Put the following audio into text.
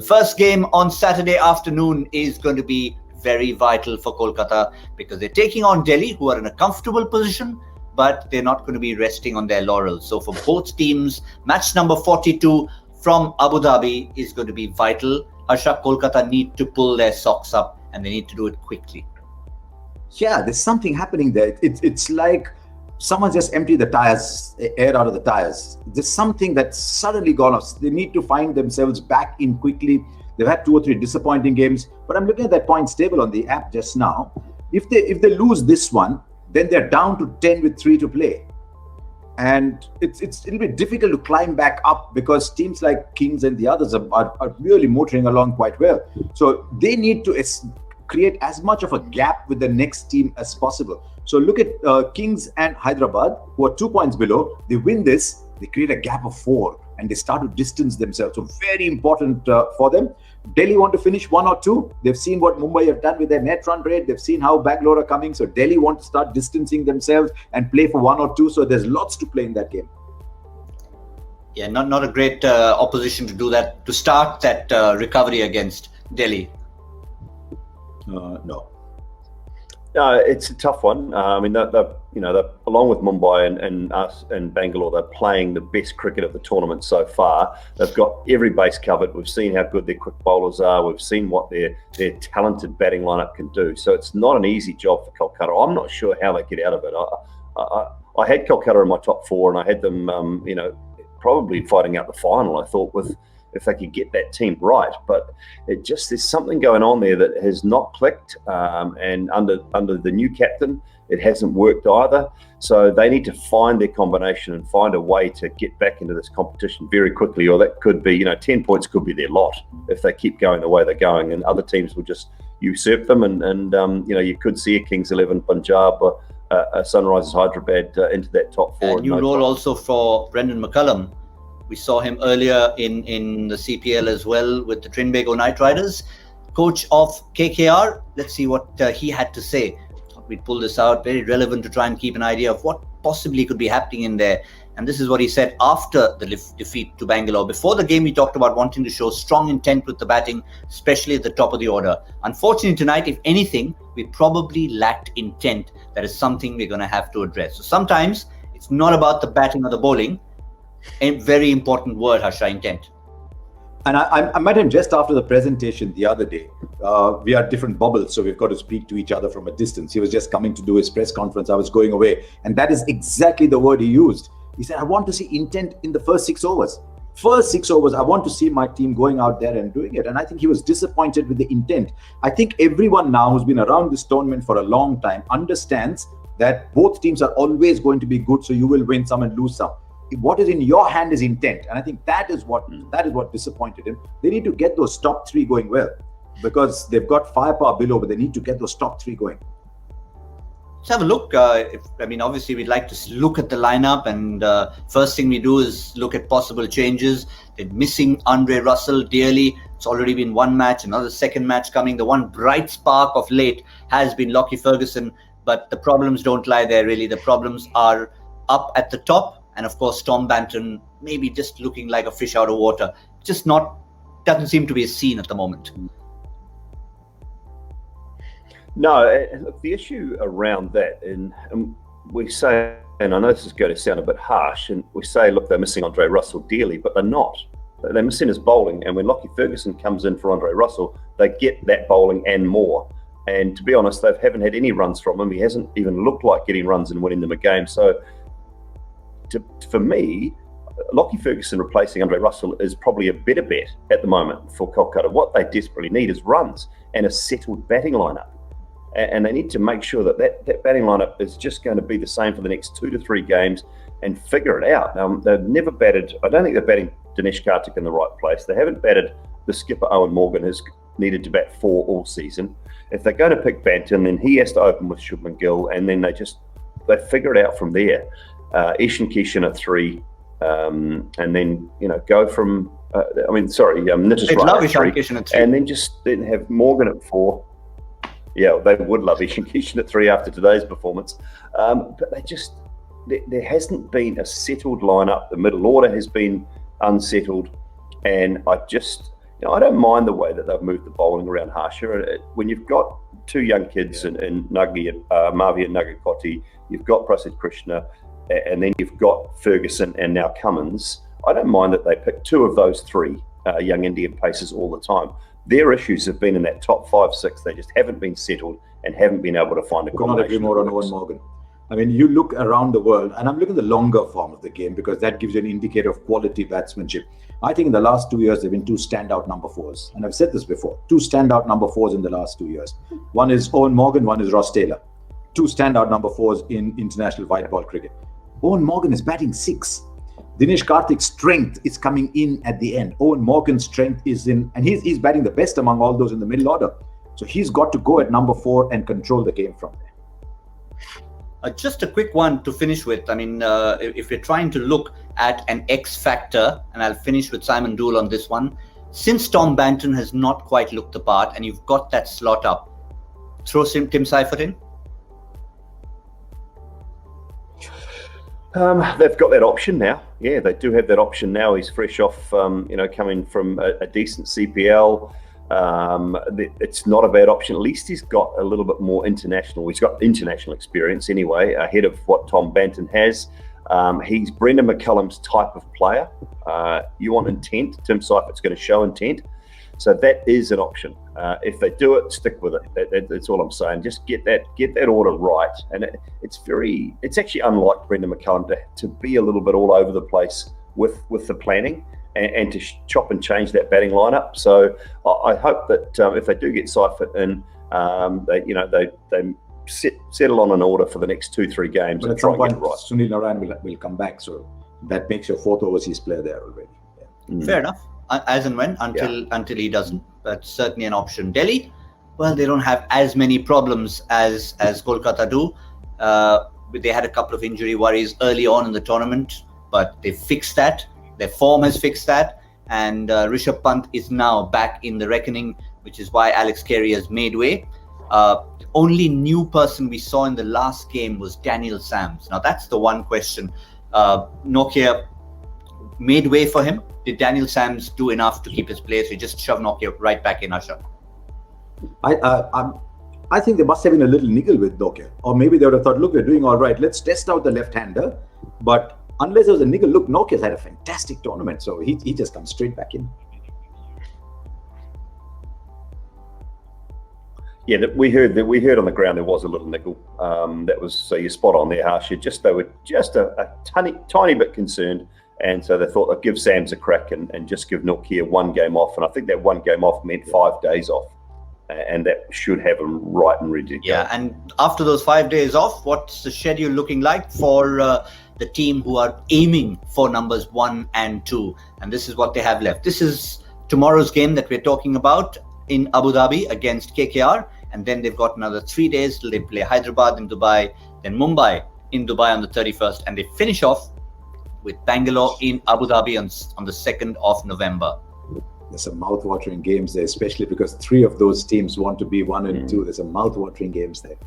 The first game on Saturday afternoon is going to be very vital for Kolkata because they're taking on Delhi, who are in a comfortable position, but they're not going to be resting on their laurels. So for both teams, match number 42 from Abu Dhabi is going to be vital. Harsha, Kolkata need to pull their socks up and they need to do it quickly. Yeah, there's something happening there. It's like someone just emptied the tires, air out of the tires. There's something that's suddenly gone off. They need to find themselves back in quickly. They've had 2 or 3 disappointing games, but I'm looking at that points table on the app just now. If they lose this one, then they're down to 10 with 3 to play. And it'll be difficult to climb back up because teams like Kings and the others are really motoring along quite well. So they need to create as much of a gap with the next team as possible. So look at Kings and Hyderabad, who are 2 points below. They win this, they create a gap of 4 and they start to distance themselves. So very important for them. Delhi want to finish 1 or 2. They've seen what Mumbai have done with their net run rate. They've seen how Bangalore are coming. So Delhi want to start distancing themselves and play for 1 or 2. So there's lots to play in that game. Yeah, not a great opposition to do that, to start that recovery against Delhi. No. It's a tough one. I mean, they're along with Mumbai and us and Bangalore, they're playing the best cricket of the tournament so far. They've got every base covered. We've seen how good their quick bowlers are. We've seen what their talented batting lineup can do. So it's not an easy job for Kolkata. I'm not sure how they get out of it. I had Kolkata in my top 4, and I had them, probably fighting out the final. I thought if they could get that team right, but there's something going on there that has not clicked, and under the new captain it hasn't worked either. So they need to find their combination and find a way to get back into this competition very quickly, or that could be 10 points could be their lot if they keep going the way they're going, and other teams will just usurp them, and you could see a Kings 11 Punjab or a Sunrisers Hyderabad into that top 4. A new role also for Brendan McCullum. We saw him earlier in the CPL as well with the Trinbago Knight Riders. Coach of KKR, let's see what he had to say. We'd pull this out, very relevant to try and keep an idea of what possibly could be happening in there. And this is what he said after the defeat to Bangalore. Before the game, he talked about wanting to show strong intent with the batting, especially at the top of the order. Unfortunately, tonight, if anything, we probably lacked intent. That is something we're going to have to address. So sometimes it's not about the batting or the bowling. A very important word, Harsha, intent. And I met him just after the presentation the other day. We are different bubbles, so we've got to speak to each other from a distance. He was just coming to do his press conference. I was going away. And that is exactly the word he used. He said, I want to see intent in the first 6 overs. First 6 overs, I want to see my team going out there and doing it. And I think he was disappointed with the intent. I think everyone now who's been around this tournament for a long time understands that both teams are always going to be good, so you will win some and lose some. What is in your hand is intent, and I think that is what disappointed him. They need to get those top 3 going well, because they've got firepower below, but they need to get those top 3 going. Let's have a look. Obviously we'd like to look at the lineup, and first thing we do is look at possible changes. They're missing Andre Russell dearly. It's already been 1 match, another second match coming. The one bright spark of late has been Lockie Ferguson, but the problems don't lie there really. The problems are up at the top. And of course, Tom Banton maybe just looking like a fish out of water. Doesn't seem to be a scene at the moment. No, look, the issue around that, and we say, and I know this is going to sound a bit harsh, and we say, look, they're missing Andre Russell dearly, but they're not. They're missing his bowling, and when Lockie Ferguson comes in for Andre Russell, they get that bowling and more. And to be honest, they haven't had any runs from him. He hasn't even looked like getting runs and winning them a game. So for me, Lockie Ferguson replacing Andre Russell is probably a better bet at the moment for Kolkata. What they desperately need is runs and a settled batting lineup. And they need to make sure that batting lineup is just going to be the same for the next 2 to 3 games and figure it out. They've never batted, I don't think they're batting Dinesh Karthik in the right place. They haven't batted the skipper Eoin Morgan, who's needed to bat 4 all season. If they're going to pick Banton, then he has to open with Shubman Gill, and then they figure it out from there. Ishan Kishan at 3, and then go from Nitish Rana at 3, and then have Morgan at 4. Yeah, they would love Ishan Kishan at 3 after today's performance, but there hasn't been a settled lineup. The middle order has been unsettled, and I don't mind the way that they've moved the bowling around harsher. When you've got two young kids in Mavi and Nagakoti, you've got Prasid Krishna, and then you've got Ferguson and now Cummins. I don't mind that they pick two of those three young Indian pacers all the time. Their issues have been in that top 5, 6. They just haven't been settled and haven't been able to find a combination. I could not agree more on Eoin Morgan. I mean, you look around the world, and I'm looking at the longer form of the game because that gives you an indicator of quality batsmanship. I think in the last 2 years, there have been two standout number 4s. And I've said this before, two standout number 4s in the last 2 years. One is Eoin Morgan, one is Ross Taylor. Two standout number 4s in international white ball cricket. Eoin Morgan is batting 6. Dinesh Karthik's strength is coming in at the end. Eoin Morgan's strength is in, and he's batting the best among all those in the middle order. So he's got to go at number 4 and control the game from there. Just a quick one to finish with. I mean, if we're trying to look at an X factor, and I'll finish with Simon Dool on this one. Since Tom Banton has not quite looked the part, and you've got that slot up, throw Tim Seifert in. They've got that option now. Yeah, they do have that option now. He's fresh off, coming from a decent CPL. It's not a bad option. At least he's got a little bit more international. He's got international experience anyway, ahead of what Tom Banton has. He's Brendan McCullum's type of player. You want intent. Tim Seifert's going to show intent. So that is an option. If they do it, stick with it. That's all I'm saying. Just get that order right. And it's actually unlike Brendan McCullum to be a little bit all over the place with the planning. And to chop and change that batting lineup. So I hope that if they do get Seifert in, they settle on an order for the next 2-3 games. But at some point, right. Sunil Narayan will come back, so that makes your 4th overseas player there already. Yeah. Fair enough. As and when, until he doesn't. That's certainly an option. Delhi, well, they don't have as many problems as Kolkata do. They had a couple of injury worries early on in the tournament, but they fixed that. Their form has fixed that, and Rishabh Pant is now back in the reckoning, which is why Alex Carey has made way. The only new person we saw in the last game was Daniel Sams. Now, that's the one question. Nokia made way for him. Did Daniel Sams do enough to keep his place? We just shove Nokia right back in, Asha. I think they must have been a little niggle with Nokia. Or maybe they would have thought, look, we're doing all right. Let's test out the left-hander. But unless there was a niggle, look, Nokia's had a fantastic tournament, so he just comes straight back in. Yeah, we heard on the ground there was a little niggle. So you're spot on there, Harsh. They were just a tiny bit concerned, and so they thought they'd give Sams a crack and just give Nokia 1 game off. And I think that 1 game off meant 5 days off, and that should have them right and ready to go. Yeah, and after those 5 days off, what's the schedule looking like for the team who are aiming for numbers 1 and 2? And this is what they have left. This is tomorrow's game that we're talking about in Abu Dhabi against KKR, and then they've got another 3 days till they play Hyderabad in Dubai, then Mumbai in Dubai on the 31st, and they finish off with Bangalore in Abu Dhabi on the 2nd of November. There's some mouth-watering games there, especially because 3 of those teams want to be 1 and 2. There's some mouth-watering games there.